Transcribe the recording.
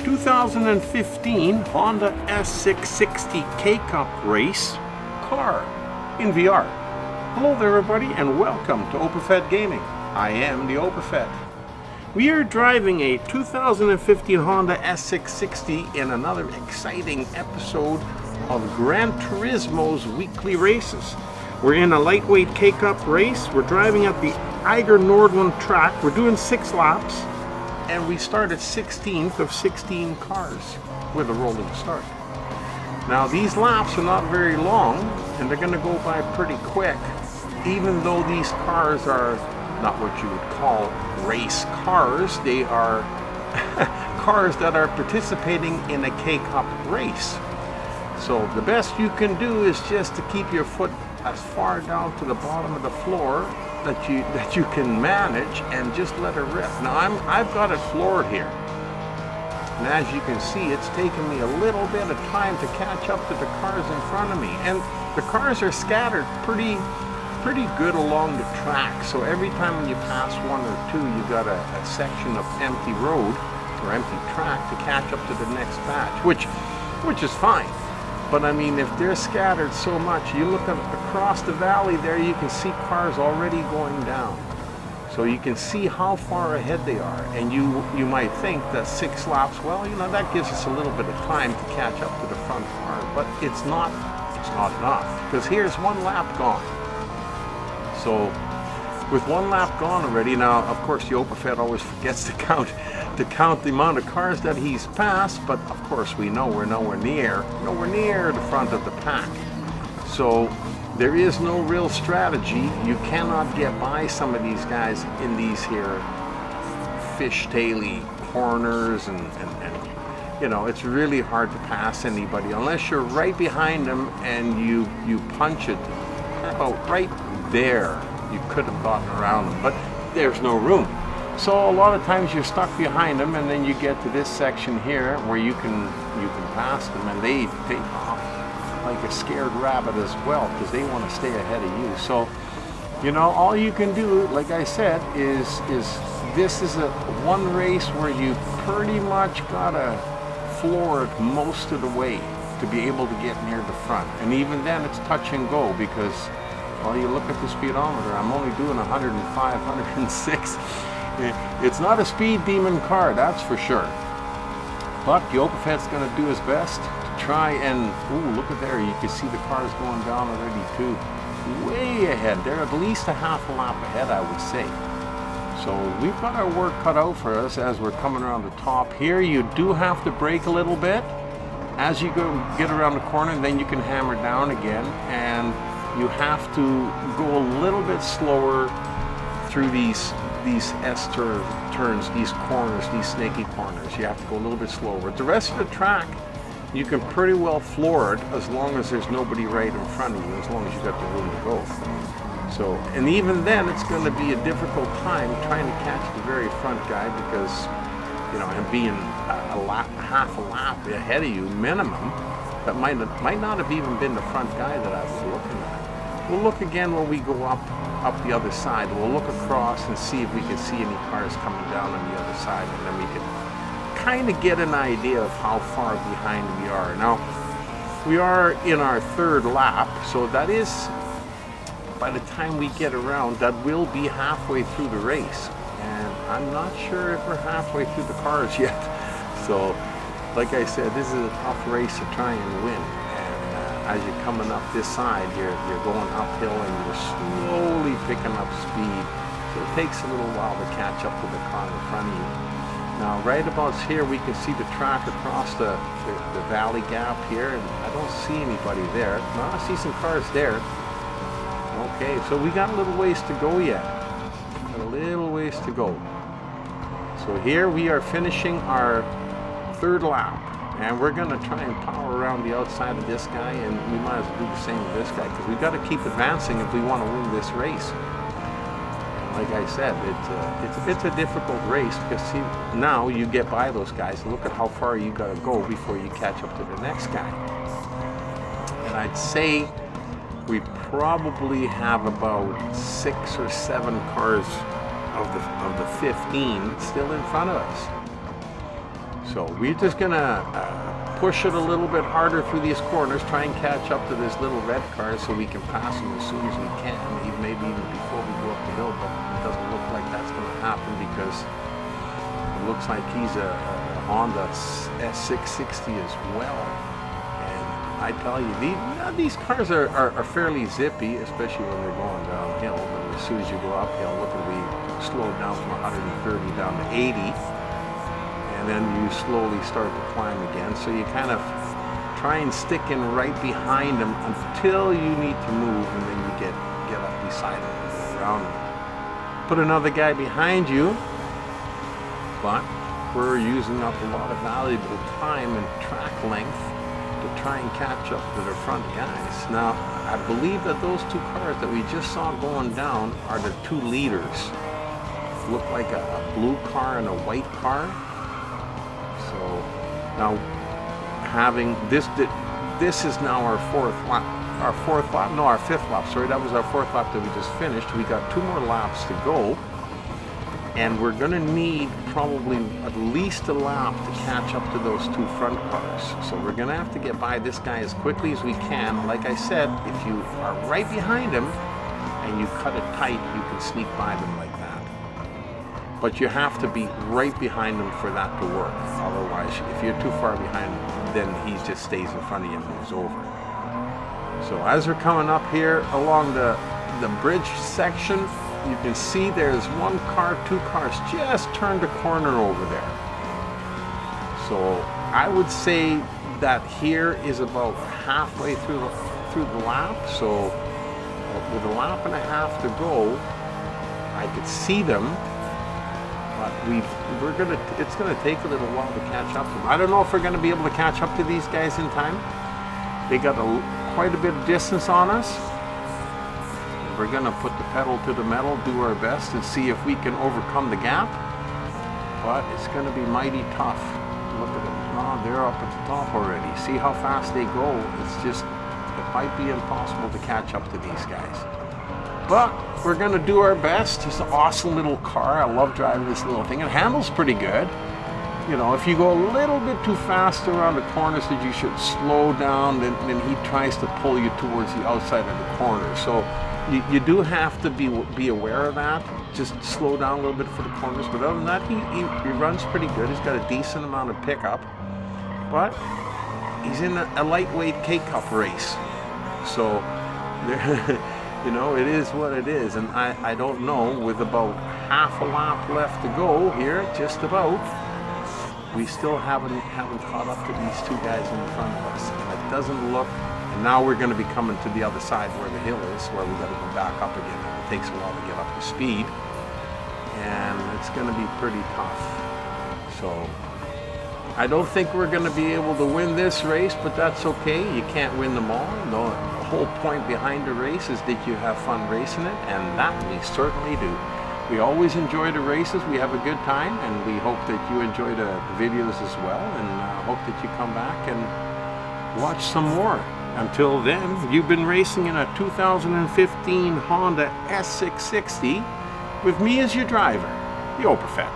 2015 Honda S660 K-Cup race car in VR. Hello there everybody and welcome to OpenFed Gaming. I am the OpenFed. We are driving a 2015 Honda S660 in another exciting episode of Gran Turismo's weekly races. We're in a lightweight K-Cup race. We're driving at the Eiger Nordwand track. We're doing 6 laps and we start at 16th of 16 cars with a rolling start. Now these laps are not very long and they're going to go by pretty quick, even though these cars are not what you would call race cars. They are cars that are participating in a K-Cup race. So the best you can do is just to keep your foot as far down to the bottom of the floor that you can manage and just let it rip. Now I've got it floored here, and as you can see, it's taken me a little bit of time to catch up to the cars in front of me, and the cars are scattered pretty good along the track. So every time when you pass one or two, you got a section of empty road or empty track to catch up to the next batch, which is fine. But I mean, if they're scattered so much, you look across the valley there, you can see cars already going down. So you can see how far ahead they are. And you might think that 6 laps, well, you know, that gives us a little bit of time to catch up to the front car. But it's not enough, because here's 1 lap gone. So with 1 lap gone already, now of course the OpenFed always forgets to count the amount of cars that he's passed, but of course we know we're nowhere near the front of the pack. So there is no real strategy. You cannot get by some of these guys in these here fishtaily corners, and you know, it's really hard to pass anybody unless you're right behind them and you punch it about right there. You could have gotten around them, but there's no room. So a lot of times you're stuck behind them, and then you get to this section here where you can pass them, and they take off like a scared rabbit as well, because they want to stay ahead of you. So, you know, all you can do, like I said, is this is a one race where you pretty much gotta floor it most of the way to be able to get near the front. And even then it's touch and go, because well, you look at the speedometer, I'm only doing 105, 106. It's not a speed demon car, that's for sure. But the OpenFed's going to do his best to try and, ooh, look at there, you can see the cars going down already too. Way ahead, they're at least a half a lap ahead, I would say. So we've got our work cut out for us as we're coming around the top here. You do have to brake a little bit as you get around the corner, and then you can hammer down again, and you have to go a little bit slower through these S-turns, these corners, these snaky corners. You have to go a little bit slower. The rest of the track, you can pretty well floor it as long as there's nobody right in front of you, as long as you got the room to go. So, and even then, it's going to be a difficult time trying to catch the very front guy, because, you know, him being half a lap ahead of you minimum, that might not have even been the front guy that I was looking at. We'll look again when we go up the other side. We'll look across and see if we can see any cars coming down on the other side, and then we can kind of get an idea of how far behind we are. Now, we are in our 3rd lap, so that is, by the time we get around, that will be halfway through the race. And I'm not sure if we're halfway through the cars yet. So, like I said, this is a tough race to try and win. As you're coming up this side, you're going uphill and you're slowly picking up speed. So it takes a little while to catch up to the car in front of you. Now right about here we can see the track across the valley gap here, and I don't see anybody there. Now I see some cars there. Okay, so we got a little ways to go yet. A little ways to go. So here we are finishing our 3rd lap. And we're going to try and power around the outside of this guy, and we might as well do the same with this guy, because we've got to keep advancing if we want to win this race. Like I said, it's a difficult race, because see, now you get by those guys, and look at how far you got to go before you catch up to the next guy. And I'd say we probably have about 6 or 7 cars of the 15 still in front of us. So we're just gonna push it a little bit harder through these corners, try and catch up to this little red car so we can pass him as soon as we can, maybe even before we go up the hill, but it doesn't look like that's gonna happen because it looks like he's a Honda S660 as well. I tell you, these cars are fairly zippy, especially when they're going downhill. But as soon as you go uphill, look at we slowed down from 130 down to 80, and then you slowly start to climb again. So you kind of try and stick in right behind them until you need to move, and then you get up beside them and go around them. Put another guy behind you, but we're using up a lot of valuable time and track length to try and catch up to the front guys. Now, I believe that those two cars that we just saw going down are the two leaders. Look like a blue car and a white car. So now, having this is now our fifth lap. Sorry, that was our fourth lap that we just finished. We got 2 more laps to go. And we're going to need probably at least a lap to catch up to those two front cars. So we're going to have to get by this guy as quickly as we can. Like I said, if you are right behind him and you cut it tight, you can sneak by them like that. But you have to be right behind them for that to work. Otherwise, if you're too far behind him, then he just stays in front of you and moves over. So as we're coming up here along the bridge section, you can see there's 1 car, 2 cars just turned a corner over there. So I would say that here is about halfway through the lap. So with a lap and a half to go, I could see them, but it's gonna take a little while to catch up to them. I don't know if we're gonna be able to catch up to these guys in time. They got quite a bit of distance on us. We're going to put the pedal to the metal, do our best, and see if we can overcome the gap. But it's going to be mighty tough. Look at them. Oh, they're up at the top already. See how fast they go. It might be impossible to catch up to these guys. But we're going to do our best. It's an awesome little car. I love driving this little thing. It handles pretty good. You know, if you go a little bit too fast around the corners, that you should slow down, then he tries to pull you towards the outside of the corner. So you do have to be aware of that. Just slow down a little bit for the corners. But other than that, he runs pretty good. He's got a decent amount of pickup. But he's in a lightweight K-Cup race. So, you know, it is what it is. And I don't know, with about half a lap left to go here, just about, we still haven't caught up to these two guys in front of us. And it doesn't look. And now we're going to be coming to the other side where the hill is, where we got to go back up again. And it takes a while to get up to speed, and it's going to be pretty tough. So I don't think we're going to be able to win this race, but that's okay. You can't win them all. The whole point behind the race is that you have fun racing it, and that we certainly do. We always enjoy the races. We have a good time, and we hope that you enjoy the videos as well, and hope that you come back and watch some more. Until then, you've been racing in a 2015 Honda S660 with me as your driver, the Overfed.